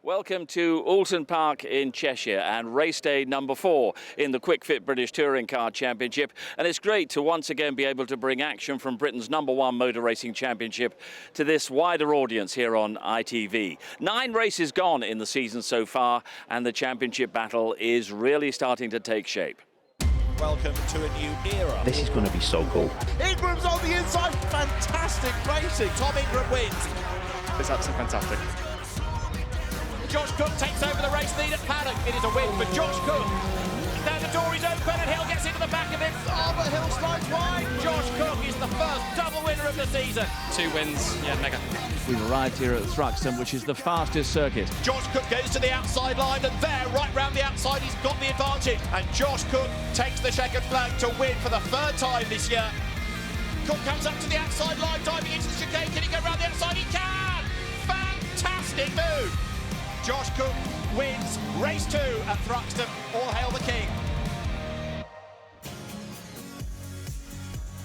Welcome to Oulton Park in Cheshire and race day number 4 in the Kwik British Touring Car Championship. And it's great to once again be able to bring action from Britain's #1 motor racing championship to this wider audience here on ITV. 9 races gone in the season so far, and the championship battle is really starting to take shape. Welcome to a new era. This is going to be so cool. Ingram's on the inside. Fantastic racing. Tom Ingram wins. It's absolutely fantastic. Josh Cook takes over the race lead at Paddock. It is a win for Josh Cook. Now the door is open and Hill gets into the back of it. Oh, but Hill slides wide. Josh Cook is the first double winner of the season. 2 wins, yeah, mega. We've arrived here at Thruxton, which is the fastest circuit. Josh Cook goes to the outside line, and there, right round the outside, he's got the advantage. And Josh Cook takes the checkered flag to win for the 3rd time this year. Cook comes up to the outside line, diving into the chicane. Can he go round the outside? He can! Fantastic move! Josh Cook wins race 2 at Thruxton. All hail the king.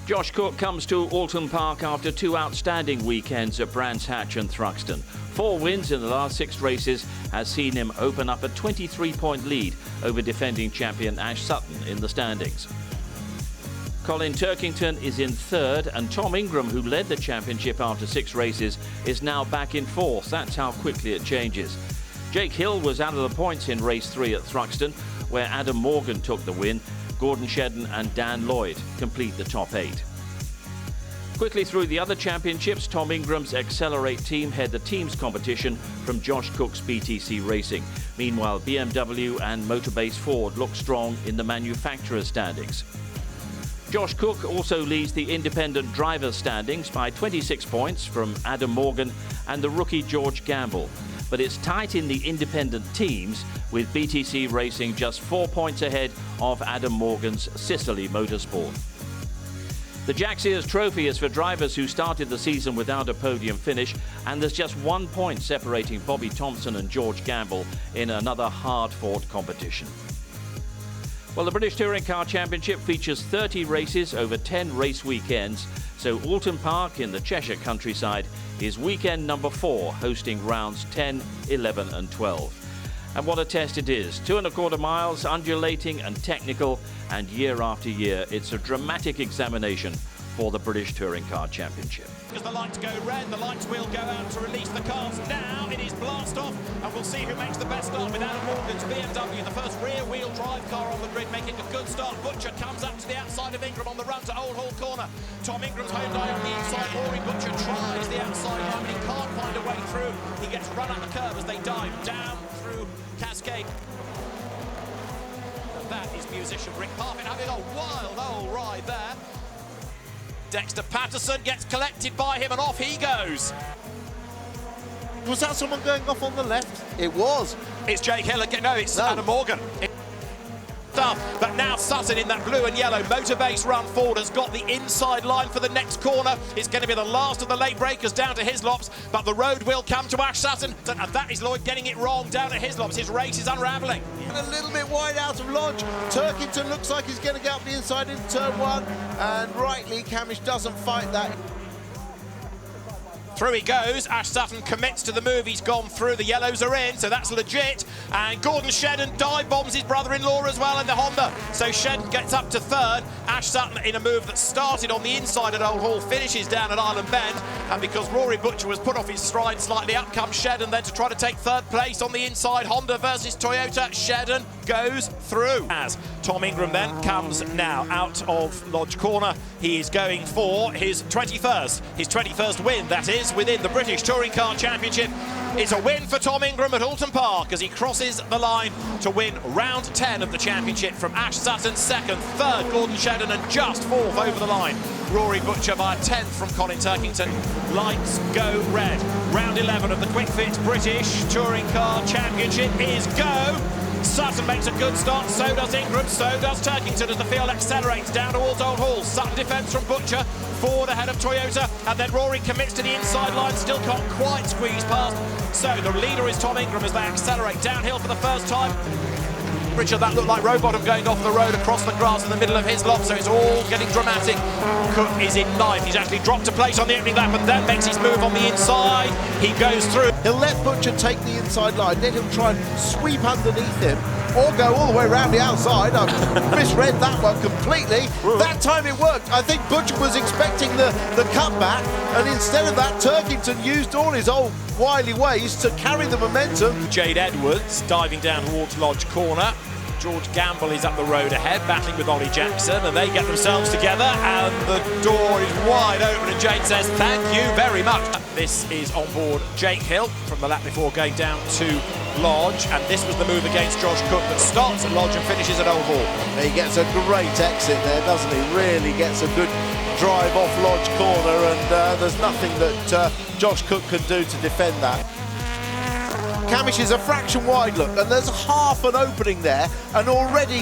Josh Cook comes to Oulton Park after 2 outstanding weekends at Brands Hatch and Thruxton. 4 wins in the last 6 races has seen him open up a 23-point lead over defending champion Ash Sutton in the standings. Colin Turkington is in 3rd, and Tom Ingram, who led the championship after 6 races, is now back in 4th. That's how quickly it changes. Jake Hill was out of the points in race 3 at Thruxton, where Adam Morgan took the win. Gordon Shedden and Dan Lloyd complete the top 8. Quickly through the other championships, Tom Ingram's Accelerate team head the team's competition from Josh Cook's BTCC Racing. Meanwhile, BMW and Motorbase Ford look strong in the manufacturer's standings. Josh Cook also leads the independent driver's standings by 26 points from Adam Morgan and the rookie George Gamble. But it's tight in the independent teams, with BTC Racing just 4 points ahead of Adam Morgan's Sicily Motorsport. The Jack Sears Trophy is for drivers who started the season without a podium finish, and there's just 1 point separating Bobby Thompson and George Gamble in another hard-fought competition. Well, the British Touring Car Championship features 30 races over 10 race weekends, so Oulton Park in the Cheshire countryside is weekend number 4, hosting rounds 10, 11 and 12. And what a test it is. 2¼ miles, undulating and technical, and year after year, it's a dramatic examination for the British Touring Car Championship. As the lights go red, the lights will go out to release the cars. Now it is blast off, and we'll see who makes the best start with Adam Morgan's BMW, the first rear-wheel drive car on the grid, making a good start. Butcher comes up to the outside of Ingram on the run to Old Hall Corner. Tom Ingram's Hyundai on the inside. Rory Butcher tries the outside line, but he can't find a way through. He gets run up the curve as they dive down through Cascade. And that is musician Rick Parfit having a wild old ride there. Dexter Patterson gets collected by him and off he goes. Was that someone going off on the left? It was. It's Jake Hill again. No, it's Adam Morgan. But now Sutton in that blue and yellow Motorbase run forward has got the inside line for the next corner. It's going to be the last of the late breakers down to Hislops, but the road will come to Ash Sutton, and that is Lloyd getting it wrong down at Hislops. His race is unravelling. And a little bit wide out of launch. Turkington looks like he's going to get up the inside in turn 1, and rightly Camish doesn't fight that. Through he goes. Ash Sutton commits to the move. He's gone through. The yellows are in, so that's legit. And Gordon Shedden dive bombs his brother-in-law as well in the Honda. So Shedden gets up to 3rd. Ash Sutton in a move that started on the inside at Old Hall, finishes down at Island Bend. And because Rory Butcher was put off his stride slightly, up comes Shedden then to try to take 3rd place on the inside. Honda versus Toyota. Shedden goes through. As Tom Ingram then comes now out of Lodge Corner. He is going for his 21st win, that is, within the British Touring Car Championship. It's a win for Tom Ingram at Oulton Park as he crosses the line to win round 10 of the championship from Ash Sutton 2nd, 3rd Gordon Shedden, and just 4th over the line Rory Butcher by a 10th from Colin Turkington. Lights go red. Round 11 of the Kwik British Touring Car Championship is go. Sutton makes a good start, so does Ingram, so does Turkington as the field accelerates down towards Old Hall. Sutton defends from Butcher, forward ahead of Toyota, and then Rory commits to the inside line, still can't quite squeeze past. So the leader is Tom Ingram as they accelerate downhill for the first time. temperature. That looked like Rowbottom going off the road across the grass in the middle of his loft, so it's all getting dramatic. Cook is in ninth. He's actually dropped a place on the opening lap and then makes his move on the inside. He goes through. He'll let Butcher take the inside line, let him try and sweep underneath him, or go all the way around the outside. I've misread that one completely. That time it worked. I think Butcher was expecting the cutback, and instead of that, Turkington used all his old wily ways to carry the momentum. Jade Edwards diving down towards Lodge Corner. George Gamble is up the road ahead, battling with Ollie Jackson, and they get themselves together, and the door is wide open, and Jade says, thank you very much. This is on board Jake Hill from the lap before going down to Lodge, and this was the move against Josh Cook that starts at Lodge and finishes at Old Hall. He gets a great exit there, doesn't he? Really gets a good drive off Lodge Corner, and there's nothing that Josh Cook can do to defend that. Camish is a fraction wide, look, and there's half an opening there, and already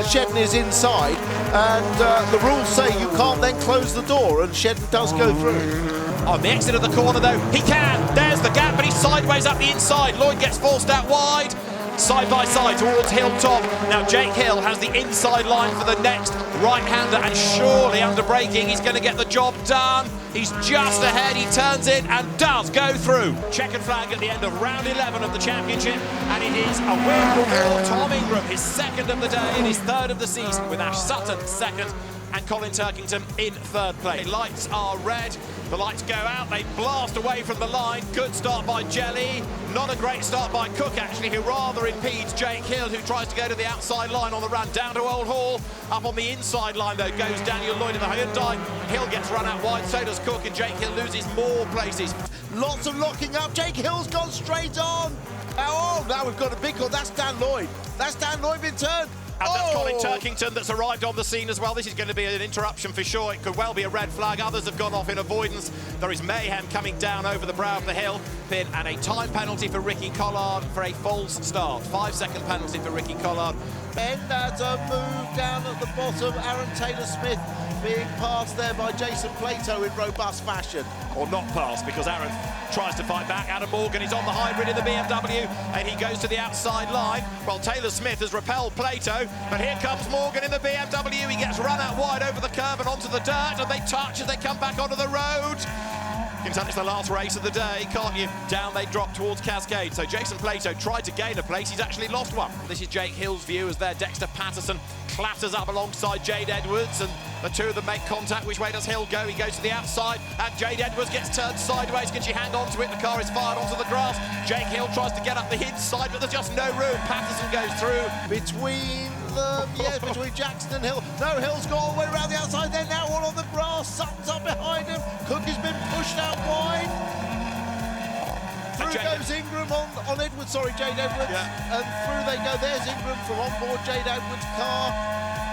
Shedden is inside, and the rules say you can't then close the door, and Shedden does go through. On the exit of the corner, though, he can. There's the gap, but he's sideways up the inside. Lloyd gets forced out wide. Side by side towards Hilltop. Now Jake Hill has the inside line for the next right-hander, and surely under braking he's going to get the job done. He's just ahead, he turns in and does go through. Checkered flag at the end of round 11 of the championship, and it is a win for Tom Ingram, his second of the day and his third of the season, with Ash Sutton second and Colin Turkington in third place. Lights are red, the lights go out, they blast away from the line. Good start by Jelly, not a great start by Cook actually, who rather impedes Jake Hill, who tries to go to the outside line on the run down to Old Hall. Up on the inside line though goes Daniel Lloyd in the Hyundai. Hill gets run out wide, so does Cook, and Jake Hill loses more places. Lots of locking up, Jake Hill's gone straight on. Oh, now we've got a big call, that's Dan Lloyd. That's Dan Lloyd been turned. And that's Colin Turkington that's arrived on the scene as well. This is going to be an interruption for sure. It could well be a red flag. Others have gone off in avoidance. There is mayhem coming down over the brow of the hill. And a time penalty for Ricky Collard for a false start. 5-second penalty for Ricky Collard. And that's a move down at the bottom. Aaron Taylor-Smith being passed there by Jason Plato in robust fashion. Or not passed, because Aaron tries to fight back. Adam Morgan is on the hybrid in the BMW, and he goes to the outside line. Well, Taylor-Smith has repelled Plato, but here comes Morgan in the BMW. He gets run out wide over the curve and onto the dirt, and they touch as they come back onto the road. You can tell it's the last race of the day, can't you? Down they drop towards Cascade. So Jason Plato tried to gain a place, he's actually lost one. This is Jake Hill's view as there Dexter Patterson clatters up alongside Jade Edwards, and the two of them make contact. Which way does Hill go? He goes to the outside, and Jade Edwards gets turned sideways. Can she hang on to it? The car is fired onto the grass. Jake Hill tries to get up the inside, but there's just no room. Patterson goes through. Between them, yes, between Jackson and Hill. No, Hill's got all the way around the outside. They're now all on the grass. Sutton's up behind him. Cook has been pushed out wide. Through goes Ingram on Edwards, sorry, Jade Edwards. Yeah. And through they go. There's Ingram from on board Jade Edwards' car.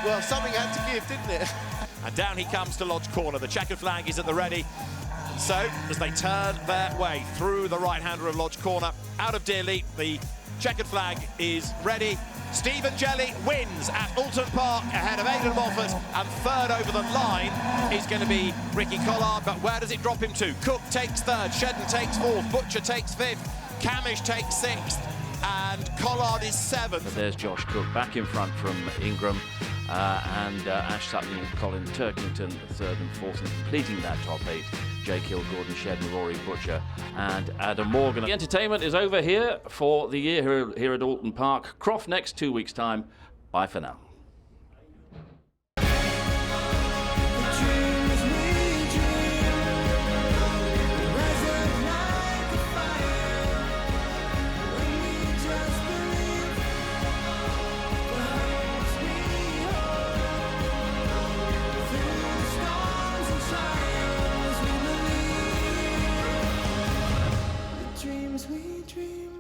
Well, something had to give, didn't it? And down he comes to Lodge Corner. The checkered flag is at the ready. So, as they turn their way through the right-hander of Lodge Corner, out of Dearly, the checkered flag is ready. Stephen Jelly wins at Oulton Park ahead of Aidan Moffat, and third over the line is going to be Ricky Collard, but where does it drop him to? Cook takes third, Shedden takes fourth, Butcher takes fifth, Camish takes sixth, and Collard is seventh. But there's Josh Cook back in front from Ingram, and Ash Sutton and Colin Turkington third and fourth, and completing that top eight. Jake Hill, Gordon Shedden, Rory Butcher and Adam Morgan. The entertainment is over here for the year here at Oulton Park. Croft next 2 weeks' time. Bye for now. We dream